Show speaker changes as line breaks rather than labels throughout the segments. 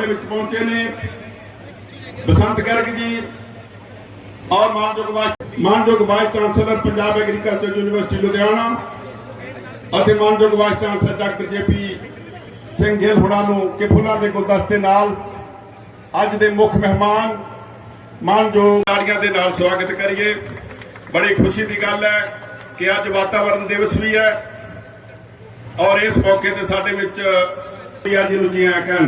साडे विच पहुंचे ने बसंत गर्ग जी और मानयोग vice chancellor Punjab agriculture university Ludhiana और मानयोग vice chancellor doctor JP Singh Gill होना कि फुलों के गुलदस्ते नाल अज दे मुख मेहमान मानयोग ताड़ियां दे नाल स्वागत करिए। बड़ी खुशी की गल है कि अज वातावरण दिवस भी है और इस मौके ते साडे विच जी नूं जी आया कहण।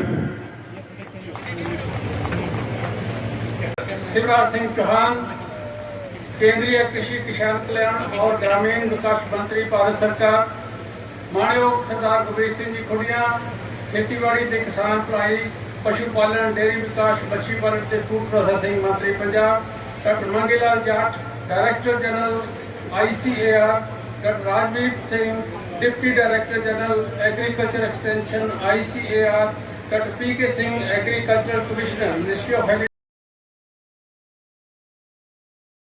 शिवराज सिंह चौहान केंद्रीय कृषि किसान कल्याण और ग्रामीण विकास मंत्री भारत सरकार, मानयोग सरदार गुरबीर सिंह जी खुड़िया खेतीबाड़ी के किसान भलाई पशु पालन डेयरी विकास मछली पालन से फूड प्रोसैसिंग मंत्री Punjab, doctor Mangi Lal Jat director general ICAR, doctor Rajveer Singh deputy director general agriculture extension ICAR, doctor PK Singh agriculture commissioner ministry of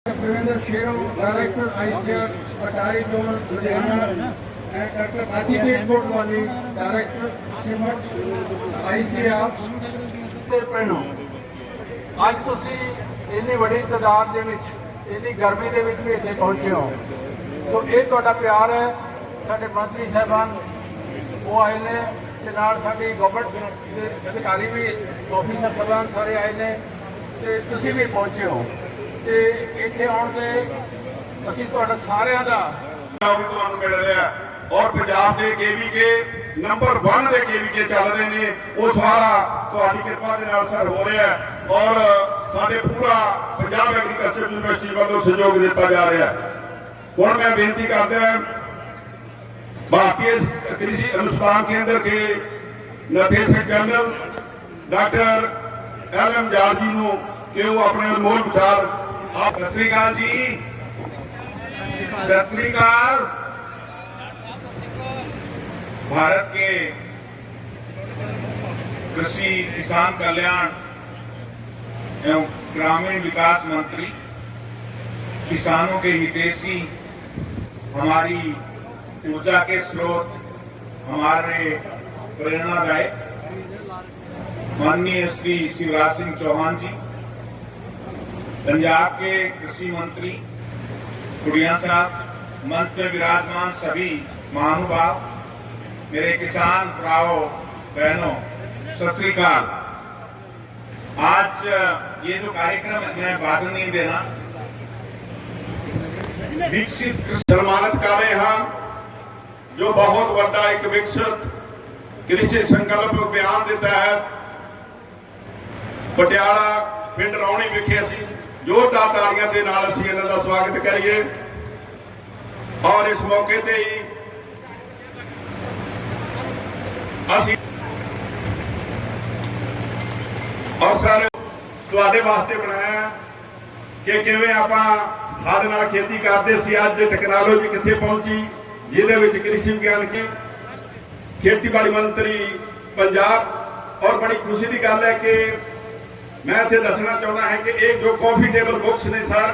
Pravinder Shero, Director ICAR, Patari Zone, Ludhiana, and Dr. Aditya Kotwani, Director CIMAT, ICAR. आज तुसी इन्नी बड़ी तादाद दे विच इन्नी गर्मी दे विच भी इत्थे पहुंचे हो, सो ये तुहाडा प्यार है। साडे मंत्री साहबान वो आए ने ते नाल साडी गवर्नमेंट दे अधिकारी भी ऑफिसर साहबान सारे आए ने ते तुसी भी पहुंचे हो ते इत्थे आउण ते असीं तुहाडा सारिਆਂ ਦਾ
भी तुहानूं मिल रहा और पंजाब के KVK नंबर 1 के KVK चल रहे हैं। वो सारा तुहाडी किरपा दे नाल सर हो रहा है और साडे पूरा पंजाब एग्रीकल्चर यूनिवर्सिटी वालों सहयोग दिता जा रहा है। हुण मैं बेनती करदा भारतीय कृषि अनुसंधान केंद्र के निर्देशक जनरल डॉक्टर LM जाट जी नूं कि वो अपने अनमोल विचार आप।
सत श्री अकाल जी, सत श्री अकाल। भारत के कृषि किसान कल्याण एवं ग्रामीण विकास मंत्री, किसानों के हितैषी, हमारी ऊर्जा के स्रोत, हमारे प्रेरणादायक माननीय श्री शिवराज सिंह चौहान जी, पंजाब के कृषि मंत्री खुड़िया साहब, मंच में विराजमान सभी महानुभाव, मेरे किसान भराओं बहनों, सत श्री अकाल। आज ये जो कार्यक्रम है, मैं भाषण नहीं देना, विकसित
सम्मानित कर रहे हैं जो बहुत बड़ा एक विकसित कृषि संकल्प अभियान के तहत पटियाला पिंड रौणी विखे असीं जोरदार ताड़ियां दे नाल असीं इन्हां दा स्वागत करिए। और इस मौके ते ही असीं और सर तुहाडे वास्ते बनाया कि किवें आपां हद नाल खेती करते सी, अज टैक्नोलॉजी कित्थे पहुंची, जिहदे विच कृषि विज्ञान के खेतीबाड़ी मंत्री पंजाब। और बड़ी खुशी की गल है कि मैं इत्थे दसना चाहुंदा है कि ये जो कॉफी टेबल बुक्स ने सर,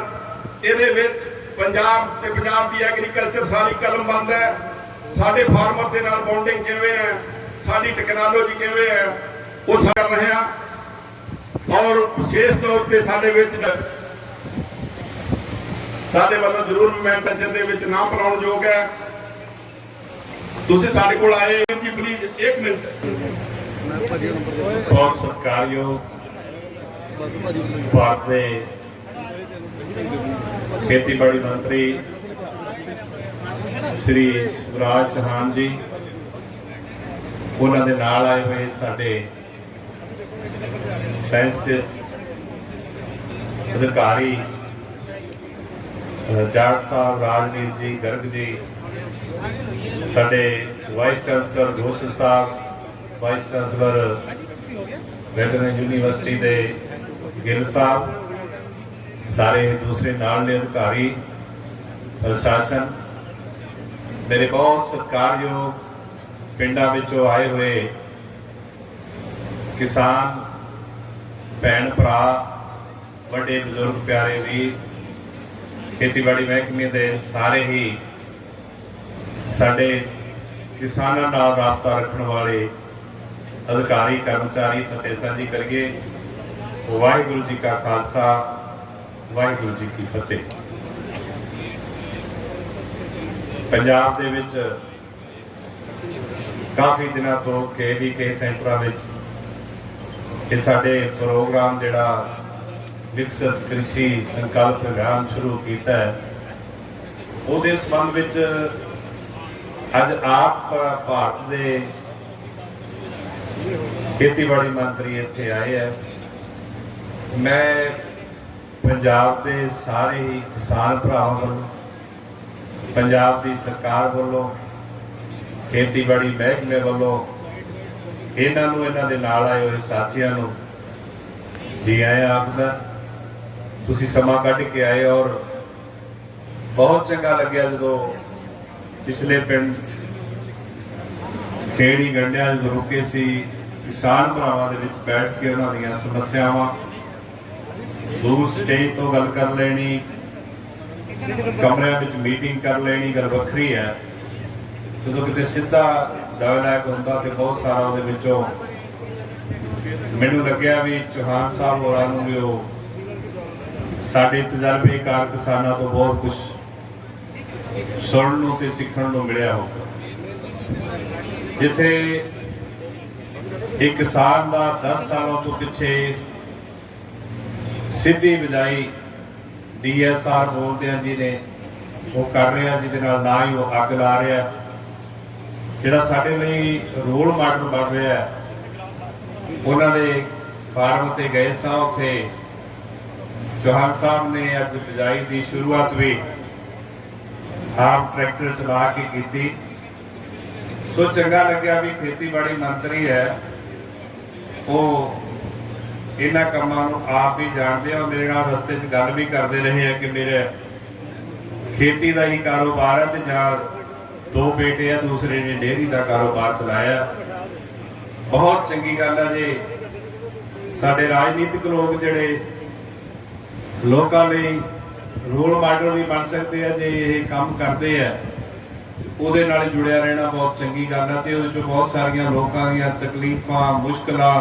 इहदे विच पंजाब ते पंजाब की एग्रीकल्चर सारी कलमबंद है। साडे फार्मर दे नाल बॉन्डिंग किवें है, साडी टैक्नोलॉजी किवें है, वो कर रहे हैं। और विशेष तौर पर साडे विच साडे वालों जरूर मेंशन दे विच नाम बनाउण योग है। तुसीं साडे कोल आए जी, प्लीज एक मिनट।
बहुत सत्कारयोग भारत के खेतीबाड़ी मंत्री श्री शिवराज चौहान जी, उन्होंने नाल आए हुए साडे साइंटिस्ट अधिकारी जाट साहब, राजवीर जी, गर्ग जी, साडे वाइस चांसलर घोषल साहब, वाइस चांसलर वेटरनरी यूनिवर्सिटी के गिल साहब, सारे दूसरे नाल अधिकारी, प्रशासन, मेरे बहुत सत्कारयोग पिंडा विचों आए हुए किसान भैन भरा, बड़े बुजुर्ग, प्यारे वीर, खेतीबाड़ी महकमे के सारे ही साडे किसानों नाल राबता रखने वाले ਅਧਿਕਾਰੀ ਕਰਮਚਾਰੀ ਫਤਿਹ ਸਾਂਝੀ ਕਰੀਏ। ਵਾਹਿਗੁਰੂ ਜੀ ਕਾ ਖਾਲਸਾ, ਵਾਹਿਗੁਰੂ ਜੀ ਕੀ ਫਤਿਹ। ਪੰਜਾਬ ਦੇ ਵਿੱਚ ਕਾਫੀ ਦਿਨਾਂ ਤੋਂ KVK ਸੈਂਟਰਾਂ ਵਿੱਚ ਇਹ ਸਾਡੇ ਪ੍ਰੋਗਰਾਮ ਜਿਹੜਾ ਵਿਕਸਿਤ ਕ੍ਰਿਸ਼ੀ ਸੰਕਲਪ ਅਭਿਆਨ ਸ਼ੁਰੂ ਕੀਤਾ ਹੈ, ਉਹਦੇ ਸੰਬੰਧ ਵਿੱਚ ਅੱਜ ਆਪ ਭਾਰਤ ਦੇ ਖੇਤੀਬਾੜੀ ਮੰਤਰੀ ਇੱਥੇ ਆਏ ਹੈ। ਮੈਂ ਪੰਜਾਬ ਦੇ ਸਾਰੇ ਹੀ ਕਿਸਾਨ ਭਰਾਵਾਂ ਵੱਲੋਂ, ਪੰਜਾਬ ਦੀ ਸਰਕਾਰ ਵੱਲੋਂ, ਖੇਤੀਬਾੜੀ ਮਹਿਕਮੇ ਵੱਲੋਂ ਇਹਨਾਂ ਨੂੰ, ਇਹਨਾਂ ਦੇ ਨਾਲ ਆਏ ਹੋਏ ਸਾਥੀਆਂ ਨੂੰ ਜੀ ਆਇਆਂ ਆਖਦਾ। ਤੁਸੀਂ ਸਮਾਂ ਕੱਢ ਕੇ ਆਏ ਔਰ ਬਹੁਤ ਚੰਗਾ ਲੱਗਿਆ ਜਦੋਂ ਪਿਛਲੇ ਪਿੰਡ ਖੇੜੀ ਗੰਡਿਆਂ ਜਦੋਂ ਰੁਕੇ ਸੀ, ਕਿਸਾਨ ਭਰਾਵਾਂ ਦੇ ਵਿੱਚ ਬੈਠ ਕੇ ਉਹਨਾਂ ਦੀਆਂ ਸਮੱਸਿਆਵਾਂ ਦੂਰ ਸਟੇਜ ਤੋਂ ਗੱਲ ਕਰ ਲੈਣੀ, ਕਮਰਿਆਂ ਵਿੱਚ ਮੀਟਿੰਗ ਕਰ ਲੈਣੀ ਗੱਲ ਵੱਖਰੀ ਹੈ। ਜਦੋਂ ਕਿਤੇ ਸਿੱਧਾ ਡਾਇਲੌਗ ਹੁੰਦਾ ਤੇ ਬਹੁਤ ਸਾਰਾ ਉਹਦੇ ਵਿੱਚੋਂ ਮੈਨੂੰ ਲੱਗਿਆ ਵੀ ਚੌਹਾਨ ਸਾਹਿਬ ਹੋਰਾਂ ਨੂੰ ਵੀ ਉਹ ਸਾਡੇ ਤਜਰਬੇਕਾਰ ਕਿਸਾਨਾਂ ਤੋਂ ਬਹੁਤ ਕੁਝ ਸੁਣਨ ਨੂੰ ਤੇ ਸਿੱਖਣ ਨੂੰ ਮਿਲਿਆ ਹੋਊਗਾ। ਜਿੱਥੇ ਇੱਕ ਕਿਸਾਨ ਦਾ 10 ਸਾਲਾਂ ਤੋਂ ਪਿੱਛੇ ਸਿੱਧੀ ਬਿਜਾਈ DSR ਬੋਲਦੇ ਆ ਜਿਹਨੇ ਉਹ ਕਰ ਰਿਹਾ, ਜਿਹਦੇ ਨਾਲ ਨਾ ਹੀ ਉਹ ਅੱਗ ਲਾ ਰਿਹਾ, ਜਿਹੜਾ ਸਾਡੇ ਲਈ ਰੋਲ ਮਾਡਲ ਬਣ ਰਿਹਾ। ਉਹਨਾਂ ਦੇ ਫਾਰਮ ਤੇ ਗਏ ਸਾਂ, ਉੱਥੇ ਚੌਹਾਨ ਸਾਹਿਬ ਨੇ ਅੱਜ ਬਿਜਾਈ ਦੀ ਸ਼ੁਰੂਆਤ ਵੀ ਆਪ ਟਰੈਕਟਰ ਚਲਾ ਕੇ ਕੀਤੀ। ਸੋ ਚੰਗਾ ਲੱਗਿਆ ਵੀ ਖੇਤੀਬਾੜੀ ਮੰਤਰੀ ਹੈ, ਉਹ ਇਹਨਾਂ ਕੰਮਾਂ ਨੂੰ ਆਪ ਹੀ ਜਾਣਦੇ ਆ। ਮੇਰੇ ਨਾਲ ਰਸਤੇ 'ਚ ਗੱਲ ਵੀ ਕਰਦੇ ਰਹੇ ਆ ਕਿ ਮੇਰੇ ਖੇਤੀ ਦਾ ਹੀ ਕਾਰੋਬਾਰ ਹੈ ਤੇ ਜਾਂ 2 ਬੇਟੇ ਆ, ਦੂਸਰੇ ਨੇ ਡੇਅਰੀ ਦਾ ਕਾਰੋਬਾਰ ਚਲਾਇਆ। ਬਹੁਤ ਚੰਗੀ ਗੱਲ ਹੈ ਜੇ ਸਾਡੇ ਰਾਜਨੀਤਿਕ ਲੋਕ ਜਿਹੜੇ ਲੋਕਾਂ ਲਈ ਰੋਲ ਮਾਡਲ ਵੀ ਬਣ ਸਕਦੇ ਆ, ਜੇ ਇਹ ਕੰਮ ਕਰਦੇ ਆ ਉਹਦੇ ਨਾਲ ਜੁੜਿਆ ਰਹਿਣਾ ਬਹੁਤ ਚੰਗੀ ਗੱਲ ਹੈ। ਤੇ ਉਹਦੇ 'ਚੋਂ ਬਹੁਤ ਸਾਰੀਆਂ ਲੋਕਾਂ ਦੀਆਂ ਤਕਲੀਫਾਂ, ਮੁਸ਼ਕਲਾਂ,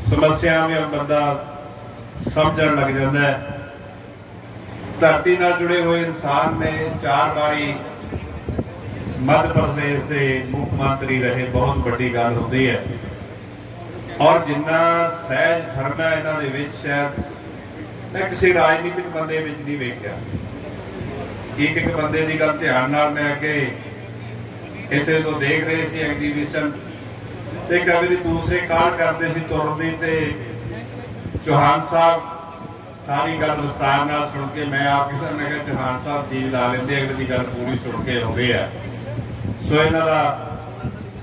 ਸਮੱਸਿਆਵਾਂ ਬੰਦਾ ਸਮਝਣ ਲੱਗ ਜਾਂਦਾ ਹੈ। ਧਰਤੀ ਨਾਲ ਜੁੜੇ ਹੋਏ ਇਨਸਾਨ ਨੇ 4 ਵਾਰੀ ਮੱਧ ਪ੍ਰਦੇਸ਼ ਦੇ ਮੁੱਖ ਮੰਤਰੀ ਰਹੇ, ਬਹੁਤ ਵੱਡੀ ਗੱਲ ਹੁੰਦੀ ਹੈ। ਔਰ ਜਿੰਨਾ ਸਹਿਜ ਧਰਨਾ ਇਹਨਾਂ ਦੇ ਵਿੱਚ ਸ਼ਾਇਦ ਮੈਂ ਕਿਸੇ ਰਾਜਨੀਤਿਕ ਬੰਦੇ ਵਿੱਚ ਨਹੀਂ ਵੇਖਿਆ। ਇੱਕ ਬੰਦੇ ਦੀ ਗੱਲ ਧਿਆਨ ਨਾਲ ਮੈਂ ਅੱਗੇ ਇੱਥੇ ਤੋਂ ਦੇਖ ਰਹੇ ਸੀ ਐਗਜ਼ੀਬਿਸ਼ਨ ਤੇ ਕਦੇ ਦੂਸਰੇ ਕਾਲ ਕਰਦੇ ਸੀ ਤੁਰਨ ਦੀ, ਤੇ ਚੌਹਾਨ ਸਾਹਿਬ ਸਾਰੀ ਗੱਲ ਵਿਸਤਾਰ ਨਾਲ ਸੁਣ ਕੇ ਮੈਂ ਆਪ ਕਿਹਾ, ਮੈਂ ਕਿਹਾ ਚੌਹਾਨ ਸਾਹਿਬ ਜੀ ਲਾ ਲੈਂਦੇ, ਅਗਲੇ ਦੀ ਗੱਲ ਪੂਰੀ ਸੁਣ ਕੇ ਆਉਂਦੇ ਆ। ਸੋ ਇਹਨਾਂ ਦਾ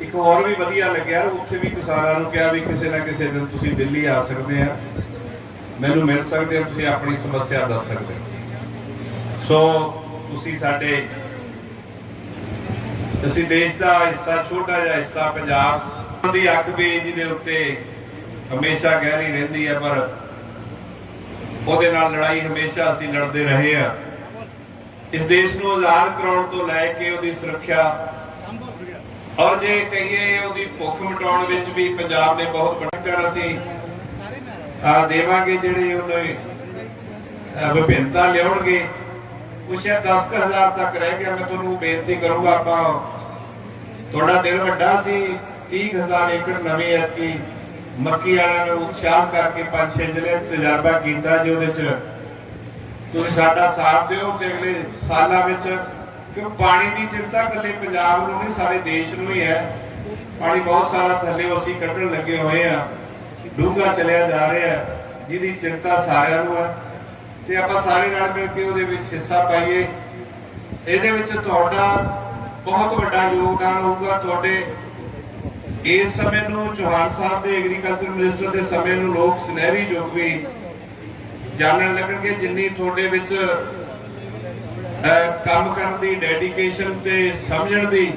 ਇੱਕ ਹੋਰ ਵੀ ਵਧੀਆ ਲੱਗਿਆ, ਉੱਥੇ ਵੀ ਕਿਸਾਨਾਂ ਨੂੰ ਕਿਹਾ ਵੀ ਕਿਸੇ ਨਾ ਕਿਸੇ ਦਿਨ ਤੁਸੀਂ ਦਿੱਲੀ ਆ ਸਕਦੇ ਆ, ਮੈਨੂੰ ਮਿਲ ਸਕਦੇ ਹੋ, ਤੁਸੀਂ ਆਪਣੀ ਸਮੱਸਿਆ ਦੱਸ ਸਕਦੇ ਹੋ। ਸੋ ਤੁਸੀਂ ਸਾਡੇ, ਅਸੀਂ ਦੇਸ਼ ਦਾ ਹਿੱਸਾ, ਛੋਟਾ ਜਿਹਾ ਹਿੱਸਾ ਪੰਜਾਬ ਦੀ ਅੱਗ ਵੀ ਜਿਹਦੇ ਉੱਤੇ ਹਮੇਸ਼ਾ ਗਹਿਰੀ ਰਹਿੰਦੀ ਹੈ, ਪਰ ਉਹਦੇ ਨਾਲ ਲੜਾਈ ਹਮੇਸ਼ਾ ਅਸੀਂ ਲੜਦੇ ਰਹੇ ਆ। ਇਸ ਦੇਸ਼ ਨੂੰ ਆਜ਼ਾਦ ਕਰਾਉਣ ਤੋਂ ਲੈ ਕੇ ਉਹਦੀ ਸੁਰੱਖਿਆ ਔਰ ਜੇ ਕਹੀਏ ਉਹਦੀ ਭੁੱਖ ਮਿਟਾਉਣ ਵਿੱਚ ਵੀ ਪੰਜਾਬ ਨੇ ਬਹੁਤ ਵੱਡਾ ਅਸੀਂ ਦੇਵਾਂਗੇ। ਜਿਹੜੇ ਉਹਨੇ ਵਿਭਿੰਨਤਾ ਲਿਆਉਣਗੇ, ਕੁਛ 10,000 ਤੱਕ ਰਹਿ ਗਿਆ। ਮੈਂ ਤੁਹਾਨੂੰ ਬੇਨਤੀ ਕਰੂੰਗਾ, ਆਪਾਂ ਤੁਹਾਡਾ ਦਿਲ ਵੱਡਾ ਸੀ, 30,000 ਏਕੜ ਨਵੀਂ ਐਤਕੀ ਮੱਕੀ ਵਾਲਿਆਂ ਨੂੰ ਉਤਸ਼ਾਹ ਕਰਕੇ 5-6 ਜ਼ਿਲ੍ਹੇ ਤਜਰਬਾ ਕੀਤਾ, ਜੇ ਉਹਦੇ ਚ ਤੁਸੀਂ ਸਾਡਾ ਸਾਥ ਦਿਓ ਤੇ ਅਗਲੇ ਸਾਲਾਂ ਵਿੱਚ, ਕਿਉਂਕਿ ਪਾਣੀ ਦੀ ਚਿੰਤਾ ਇਕੱਲੇ ਪੰਜਾਬ ਨੂੰ ਨਹੀਂ ਸਾਰੇ ਦੇਸ਼ ਨੂੰ ਹੀ ਹੈ। ਪਾਣੀ ਬਹੁਤ ਸਾਰਾ ਥੱਲੇ ਅਸੀਂ ਕੱਢਣ ਲੱਗੇ ਹੋਏ ਆ, ਡੂੰਘਾ ਚਲਿਆ ਜਾ ਰਿਹਾ, ਜਿਹਦੀ ਚਿੰਤਾ ਸਾਰਿਆਂ ਨੂੰ ਹੈ ਤੇ ਆਪਾਂ ਸਾਰੇ ਨਾਲ ਮਿਲ ਕੇ ਉਹਦੇ ਵਿੱਚ ਹਿੱਸਾ ਪਾਈਏ। ਇਹਦੇ ਵਿੱਚ ਤੁਹਾਡਾ ਬਹੁਤ ਵੱਡਾ ਯੋਗਦਾਨ ਹੋਊਗਾ। ਤੁਹਾਡੇ ਇਸ ਸਮੇਂ ਨੂੰ ਚੌਹਾਨ ਸਾਹਿਬ ਦੇ ਐਗਰੀਕਲਚਰ ਮਿਨਿਸਟਰ ਦੇ ਸਮੇਂ ਨੂੰ ਲੋਕ ਸੁਨਹਿਰੀ ਯੁੱਗ ਵੀ ਜਾਣਨ ਲੱਗਣਗੇ, ਜਿੰਨੀ ਤੁਹਾਡੇ ਵਿੱਚ ਕੰਮ ਕਰਨ ਦੀ ਡੈਡੀਕੇਸ਼ਨ ਤੇ ਸਮਝਣ ਦੀ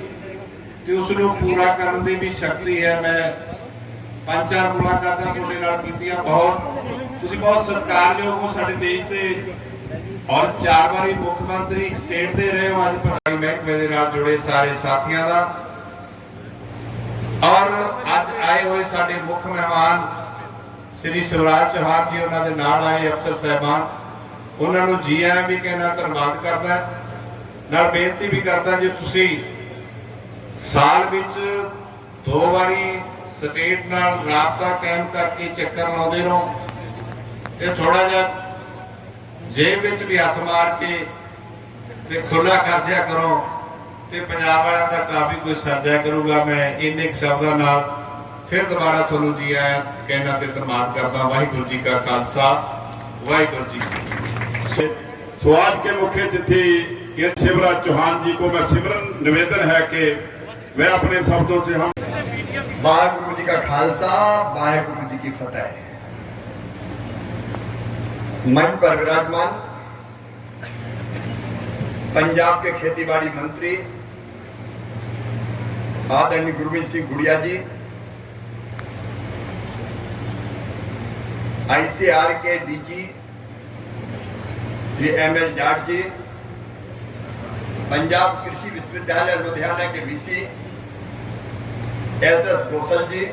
ਤੇ ਉਸ ਨੂੰ ਪੂਰਾ ਕਰਨ ਦੀ ਵੀ ਸ਼ਕਤੀ ਹੈ। ਮੈਂ 5-4 ਮੁਲਾਕਾਤਾਂ ਤੁਹਾਡੇ ਨਾਲ ਕੀਤੀਆਂ, ਤੁਸੀਂ ਬਹੁਤ ਸਤਿਕਾਰਯੋਗ ਹੋ ਸਾਡੇ ਦੇਸ਼ ਦੇ, ਔਰ 4 ਵਾਰੀ ਮੁੱਖ ਮੰਤਰੀ ਇੱਕ ਸਟੇਟ ਦੇ ਰਹੇ ਹੋ। ਅੱਜ ਪੜ੍ਹਾਈ ਮਹਿਕਮੇ ਦੇ ਨਾਲ ਜੁੜੇ ਸਾਰੇ ਸਾਥੀਆਂ ਦਾ और आज आए हुए साडे मुख्य मेहमान श्री शिवराज चौहान जी, उन्होंने नाल आए अफसर साहबान, उन्होंने जी आया भी कहना, धन्यवाद करता, नाल बेनती भी करता जे तुसी साल विच 2 वारी स्टेट नाल राबता कायम करके चक्कर लाउंदे रहो ते थोड़ा जिहा जेब विच भी हथ मार के ते खुला कर दिया करो ते पंजाब वालों का काफी कुछ सर्जा करूंगा। मैं इन्ने शब्दों नाल फिर दोबारा थोनू जी आया कहना ते धन्यवाद करता। वाहिगुरू जी का खालसा, वाहिगुरू जी की फतेह।
सो आज के मुख्य अतिथि केंद्र शिवराज चौहान जी को मैं सिमरन निवेदन है कि वह अपने शब्दों से हम
वाहिगुरू जी का खालसा, वाहिगुरू जी की फतेह। मंच पर विराजमान पंजाब के खेतीबाड़ी मंत्री आदरणीय गुरमीत सिंह गुड़िया जी, ICAR के DG श्री ML जाट जी, पंजाब कृषि विश्वविद्यालय लुधियाना के VC SS गोसल जी,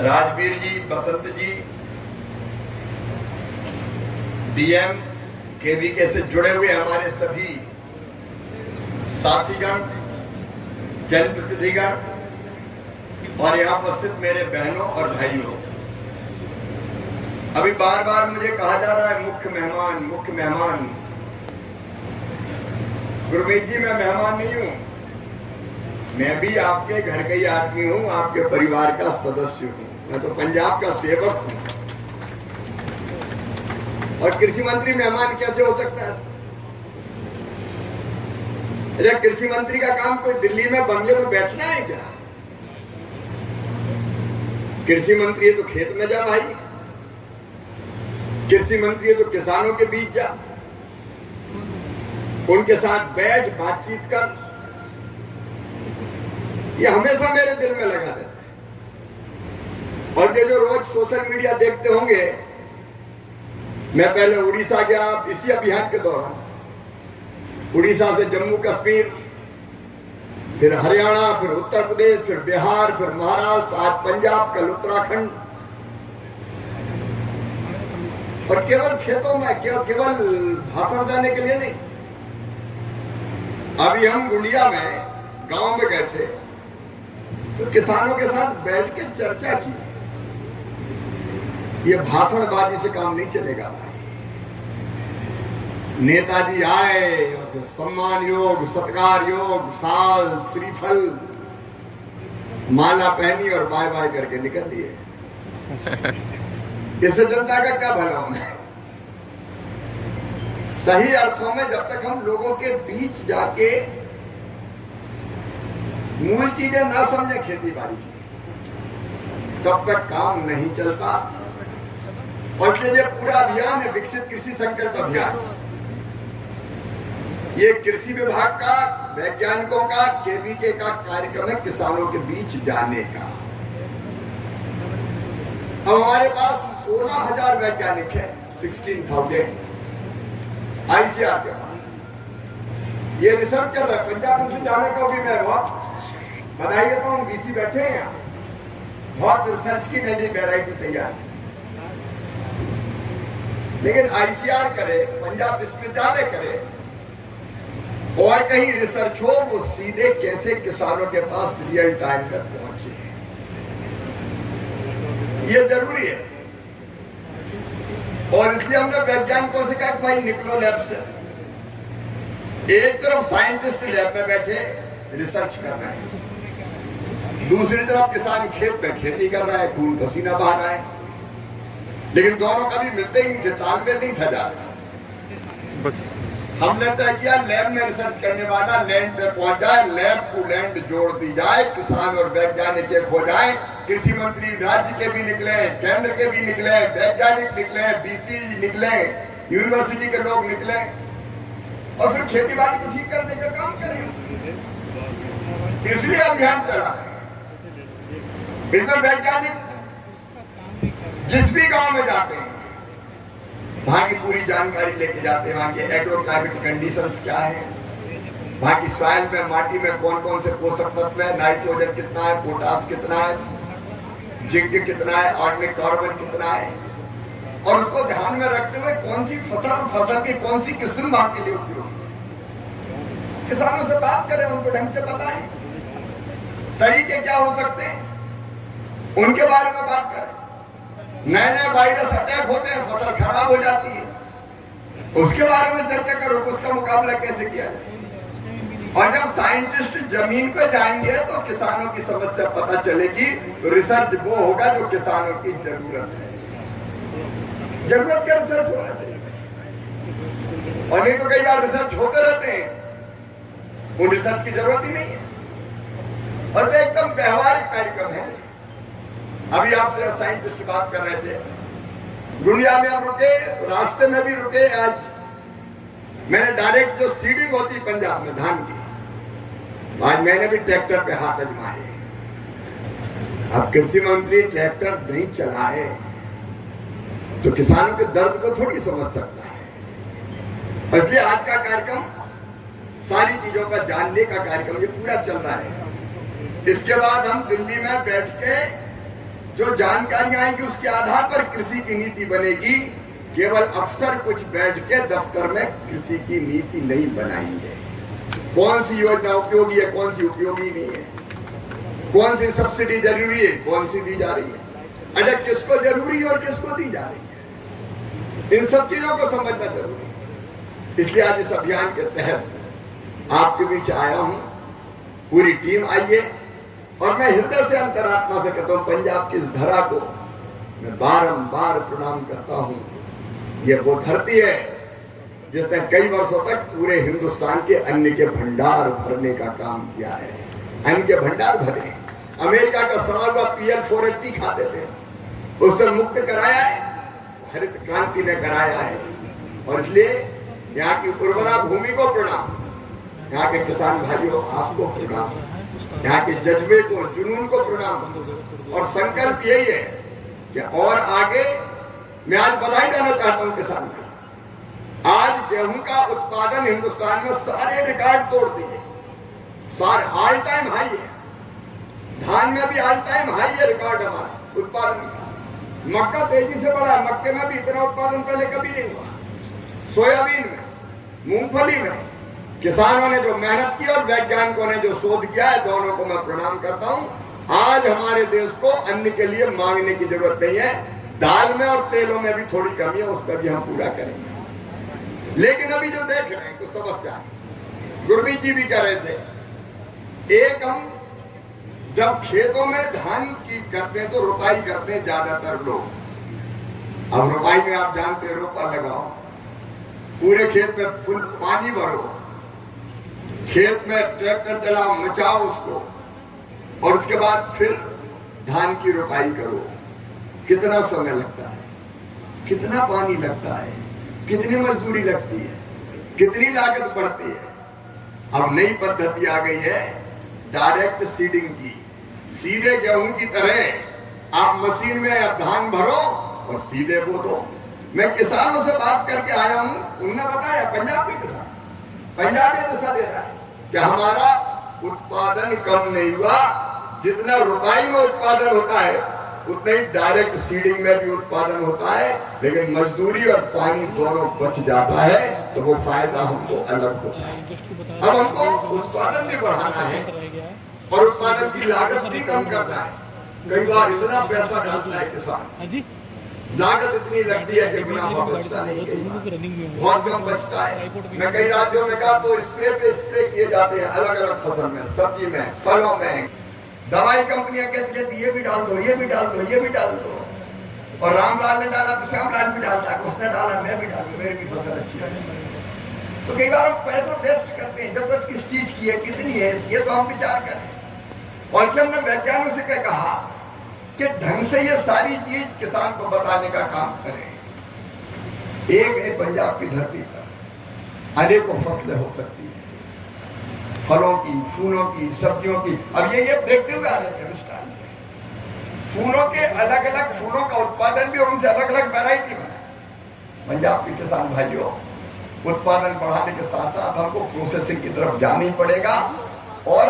राजवीर जी, बसंत जी, DM KVK से जुड़े हुए हमारे सभी साथीगण, जनप्रतिनिधिगण और यहाँ उपस्थित मेरे बहनों और भाइयों, अभी बार बार मुझे कहा जा रहा है मुख्य मेहमान, मुख्य मेहमान। गुरमीत जी, मैं मेहमान नहीं हूं, मैं भी आपके घर का ही आदमी हूं, आपके परिवार का सदस्य हूं। मैं तो पंजाब का सेवक हूं। और कृषि मंत्री मेहमान कैसे हो सकता है? अरे कृषि मंत्री का काम कोई दिल्ली में बंगले में बैठना है क्या? कृषि मंत्री है तो खेत में जा भाई, कृषि मंत्री है तो किसानों के बीच जा, उनके साथ बैठ बातचीत कर। ये हमेशा मेरे दिल में लगा रहता है। और ये जो रोज सोशल मीडिया देखते होंगे, मैं पहले उड़ीसा गया इसी अभियान के दौरान, उड़ीसा से जम्मू कश्मीर, फिर हरियाणा, फिर उत्तर प्रदेश, फिर बिहार, फिर महाराष्ट्र, आज पंजाब, कल उत्तराखंड। और केवल खेतों में, केवल भाषण देने के लिए नहीं। अभी हम गुड़िया में गांव में गए थे तो किसानों के साथ बैठ के चर्चा की। ये भाषणबाजी से काम नहीं चलेगा भाई। नेताजी आए और फिर सम्मान योग, सत्कार योग, साल, श्रीफल, माला पहनी और बाय बाय करके निकल लिए। इससे जनता का क्या भला होना है? सही अर्थों में जब तक हम लोगों के बीच जाके मूल चीजें ना समझे खेती बाड़ी की, तब तक काम नहीं चलता। और ये पूरा अभियान है विकसित कृषि संकल्प अभियान, ये कृषि विभाग का, वैज्ञानिकों का, KVK का कार्यक्रम है किसानों के बीच जाने का। अब हमारे पास 16,000 वैज्ञानिक है, 16,000 ICAR के पास। ये रिसर्च कर रहा है। पंजाब में जाने को भी मैं बहुत बधाई देता हूँ। VC बैठे हैं यहाँ, बहुत रिसर्च की नई वैरायटी तैयार है। लेकिन ICAR करे, पंजाब विश्वविद्यालय करे और कहीं रिसर्च हो, वो सीधे कैसे किसानों के पास रियल टाइम तक पहुंचे, ये जरूरी है। और इसलिए हमने वैज्ञानिकों से कहा भाई निकलो लैब से। एक तरफ साइंटिस्ट लैब में बैठे रिसर्च कर रहे हैं, दूसरी तरफ किसान खेत में खेती कर रहा है, खून पसीना बहा रहा है। लेकिन दोनों कभी मिलते ही नहीं थे, तालमेल नहीं था जाता। हमने तय किया लैब में रिसर्च करने वाला लैंड पे पहुंच जाए, लैब को लैंड जोड़ दी जाए, किसान और वैज्ञानिक एक हो जाए। कृषि मंत्री राज्य के भी निकले, केंद्र के भी निकले, वैज्ञानिक निकले, BC निकले, यूनिवर्सिटी के लोग निकले और फिर खेती बाड़ी को ठीक करने का काम करें। इसलिए अभियान चला है। इसमें वैज्ञानिक जिस भी गांव में जाते हैं वहां की पूरी जानकारी लेके जाते हैं, वहां के एग्रो क्लाइमेटिक कंडीशंस क्या है, वहां की सॉइल में, माटी में कौन कौन से पोषक तत्व है, नाइट्रोजन कितना है, पोटास कितना है, जिंक कितना है, ऑर्गेनिक कार्बन कितना है, और उसको ध्यान में रखते हुए कौन सी फसल की कौन सी किस्म वहां के लिए उपयोगी है। किसानों से बात करें, उनको ढंग से बताएं तरीके क्या हो सकते हैं, उनके बारे में बात करें। नए नए वायरस अटैक होते हैं, फसल खराब हो जाती है, उसके बारे में चर्चा करो, उसका मुकाबला कैसे किया जाए। और जब साइंटिस्ट जमीन पे जाएंगे तो किसानों की समस्या पता चलेगी, तो रिसर्च वो होगा जो किसानों की जरूरत है। जरूरत का रिसर्च होना चाहिए, और नहीं तो कई बार रिसर्च होते रहते हैं, उन रिसर्च की जरूरत ही नहीं है, और तो एकदम व्यवहारिक कार्यक्रम है। अभी आपसे साइंटिस्ट बात कर रहे थे, दुनिया में हम रुके, रास्ते में भी रुके। आज मैंने डायरेक्ट जो सीडिंग होती पंजाब में धान की, आज मैंने भी ट्रैक्टर पे हाथ आजमाए। अब कृषि मंत्री ट्रैक्टर नहीं चलाए तो किसानों के दर्द को थोड़ी समझ सकता है। इसलिए आज का कार्यक्रम सारी चीजों का जानने का कार्यक्रम ये पूरा चल रहा है। इसके बाद हम दिल्ली में बैठ के जो जानकारी आएगी उसके आधार पर कृषि की नीति बनेगी। केवल अफसर कुछ बैठ के दफ्तर में कृषि की नीति नहीं बनाएंगे। कौन सी योजना उपयोगी है, कौन सी उपयोगी नहीं है, कौन सी सब्सिडी जरूरी है, कौन सी दी जा रही है, अच्छा किसको जरूरी है और किसको दी जा रही है, इन सब चीजों को समझना जरूरी है। इसलिए आज इस अभियान के तहत आपके बीच आया हूं, पूरी टीम आई है, और मैं हृदय से अंतरात्मा से कहता हूं, पंजाब की इस धरा को मैं बारंबार प्रणाम करता हूं। ये वो धरती है जिसने कई वर्षों तक पूरे हिंदुस्तान के अन्न के भंडार भरने का काम किया है। अन्न के भंडार भरे, अमेरिका का सड़ा हुआ PL480 खाते थे, उससे मुक्त कराया है, हरित क्रांति ने कराया है। और इसलिए यहाँ की उर्वरा भूमि को प्रणाम, यहाँ के किसान भाइयों आपको प्रणाम, यहाँ के जज्बे को, जुनून को प्रणाम। और संकल्प यही है कि और आगे मैं आज बधाई देना चाहता हूं किसान भाई, आज गेहूं का उत्पादन हिंदुस्तान में सारे रिकॉर्ड तोड़ दिए, सारे ऑल टाइम हाई है। धान में भी ऑल टाइम हाई है रिकॉर्ड हमारा उत्पादन का। मक्का तेजी से बढ़ा, मक्के में भी इतना उत्पादन पहले कभी नहीं हुआ। सोयाबीन में, मूंगफली में किसानों ने जो मेहनत की और वैज्ञानिकों ने जो शोध किया है, दोनों को मैं प्रणाम करता हूं। आज हमारे देश को अन्न के लिए मांगने की जरूरत नहीं है। दाल में और तेलों में भी थोड़ी कमी है, उस पर भी हम पूरा करेंगे। लेकिन अभी जो देख रहे हैं कुछ समस्या है, गुरमीत जी भी कह रहे थे, एक हम जब खेतों में धान की करते हैं तो रोपाई करते हैं ज्यादातर लोग। अब रोपाई में आप जानते हैं, रोपा लगाओ, पूरे खेत में फुल पानी भरो, खेत में ट्रैक्टर चलाओ, मचाओ उसको, और उसके बाद फिर धान की रोपाई करो। कितना समय लगता है, कितना पानी लगता है, कितनी मजदूरी लगती है, कितनी लागत पड़ती है। अब नई पद्धति आ गई है डायरेक्ट सीडिंग की, सीधे गेहूं की तरह आप मशीन में धान भरो और सीधे बो दो। मैं किसानों से बात करके आया हूं, उन्होंने बताया, पंजाब के किसान, पंजाब ये दिशा दे रहा है कि हमारा उत्पादन कम नहीं हुआ, जितना रुपाई में उत्पादन होता है उतना ही डायरेक्ट सीडिंग में भी उत्पादन होता है, लेकिन मजदूरी और पानी दोनों बच जाता है, तो वो फायदा हमको अलग होता है। अब हमको उत्पादन भी बढ़ाना है और उत्पादन की लागत भी कम करना है। कई बार इतना पैसा डालता है किसान, लागत इतनी लगती है कि मुनाफा बचता नहीं, बहुत कम बचता है। मैं कई राज्यों में कहा तो स्प्रे पे स्प्रे किए जाते हैं, अलग अलग फसल में, सब्जी में, फलों में। दवाई कंपनियां कहती है ये भी डाल दो, ये भी डाल दो, ये भी डाल दो। और रामलाल ने डाला तो श्यामलाल भी डालता है, उसने डाला मैं भी डाल दूं, मेरी भी फसल अच्छी है। तो कई बार पैसा वेस्ट करते हैं, जरूरत किस चीज की है, कितनी है, ये तो हम विचार करें। और जब हमने वैज्ञानिकों से कहा कि ढंग से ये सारी चीज किसान को बताने का काम करें। एक है पंजाब की धरती पर अनेकों फसलें हो सकती है, फलों की, फूलों की, सब्जियों की। अब ये देखते हुए आ रहे थे विस्तार में, फूलों के अलग अलग फूलों का उत्पादन भी और उनसे अलग अलग वैरायटी बना। पंजाब के किसान भाइयों, उत्पादन बढ़ाने के साथ साथ हमको प्रोसेसिंग की तरफ जाना ही पड़ेगा और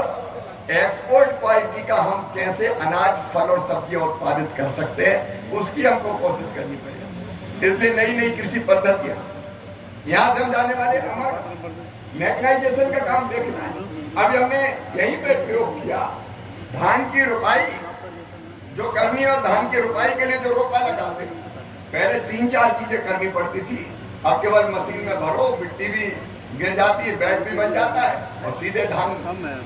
एक्सपोर्ट क्वालिटी का हम कैसे अनाज, फल और सब्जियां उत्पादित कर सकते हैं, उसकी हमको कोशिश करनी पड़ेगी। इसलिए नई नई कृषि पद्धतियां यहां से हम जाने वाले हमारे मैकेनाइजेशन का काम देखना है। अभी हमने यहीं पे प्रयोग किया, धान की रोपाई जो करनी है और धान की रोपाई के लिए जो रोपा लगाते पहले 3-4 चीजें करनी पड़ती थी, अब केवल मशीन में भरो, मिट्टी भी गिर जाती है, बेड भी बन जाता है और सीधे धान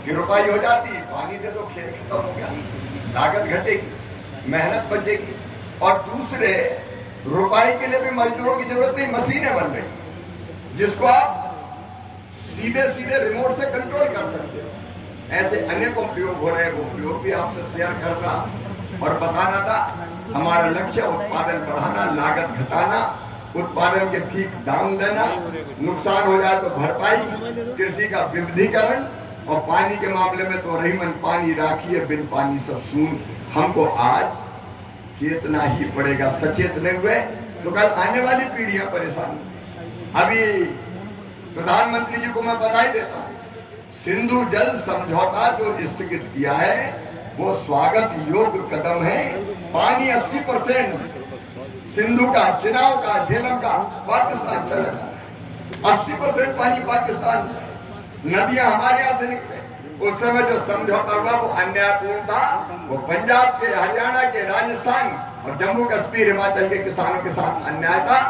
की रोपाई हो जाती है। पानी से तो खेत खत्म हो गया, लागत घटेगी, मेहनत बचेगी और दूसरे रोपाई के लिए भी मजदूरों की जरूरत नहीं, मशीनें बन रही जिसको आप सीधे सीधे रिमोट से कंट्रोल कर सकते हो। ऐसे अनेकों प्रयोग हो रहे हैं, वो प्रयोग भी आपसे शेयर करना और बताना था। हमारा लक्ष्य उत्पादन बढ़ाना, लागत घटाना, उत्पादन के ठीक दाम देना, नुकसान हो जाए तो भरपाई, कृषि का विविधीकरण और पानी के मामले में तो रहीमन पानी राखिए, बिन पानी सब सून। हमको आज चेतना ही पड़ेगा, सचेत नहीं हुए तो कल आने वाली पीढ़ियां परेशान। अभी प्रधानमंत्री जी को मैं बधाई देता हूं, सिंधु जल समझौता जो स्थगित किया है वो स्वागत योग्य कदम है। पानी 80% सिंधु का, चिनाव का, झेलम का पाकिस्तान चला जाता है, 80% पानी पाकिस्तान। नदियां हमारे यहाँ से निकले, उस समय जो समझौता हुआ वो अन्यायपूर्ण था, वो पंजाब के, हरियाणा के, राजस्थान और जम्मू कश्मीर, हिमाचल के किसानों के साथ अन्याय था।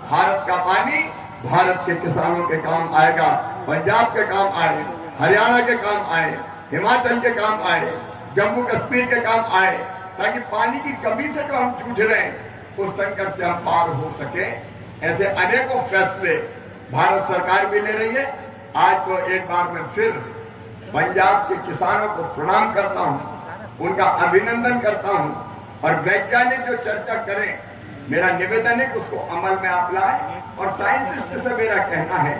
भारत का पानी भारत के किसानों के काम आएगा, पंजाब के काम आए, हरियाणा के काम आए, हिमाचल के काम आए, जम्मू कश्मीर के काम आए, ताकि पानी की कमी से जो हम जूझ रहे हैं उस संकट से हम पार हो सके। ऐसे अनेकों फैसले भारत सरकार भी ले रही है। आज तो एक बार मैं फिर पंजाब के किसानों को प्रणाम करता हूं, उनका अभिनंदन करता हूं और वैज्ञानिक जो चर्चा करें, मेरा निवेदन है कि उसको अमल में आप लाएं। और साइंटिस्ट से मेरा कहना है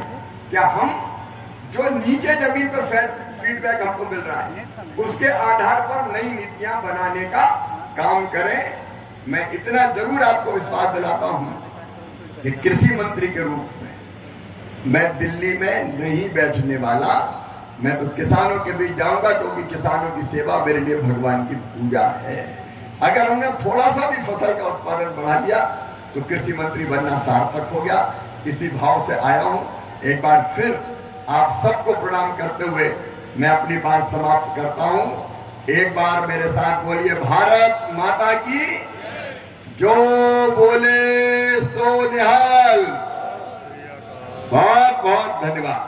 कि हम जो नीचे जमीन पर फीडबैक हमको मिल रहा है उसके आधार पर नई नीतियां बनाने का काम करें। मैं इतना जरूर आपको विश्वास दिलाता हूं कि कृषि मंत्री के रूप में मैं दिल्ली में नहीं बैठने वाला, मैं तो किसानों के बीच जाऊंगा, क्योंकि किसानों की सेवा मेरे लिए भगवान की पूजा है। अगर हमने थोड़ा सा भी फसल का उत्पादन बढ़ा दिया तो कृषि मंत्री बनना सार्थक हो गया। इसी भाव से आया हूं। एक बार फिर आप सबको प्रणाम करते हुए मैं अपनी बात समाप्त करता हूं। एक बार मेरे साथ बोलिए, भारत माता की जो बोले सो निहाल। बहुत बहुत धन्यवाद।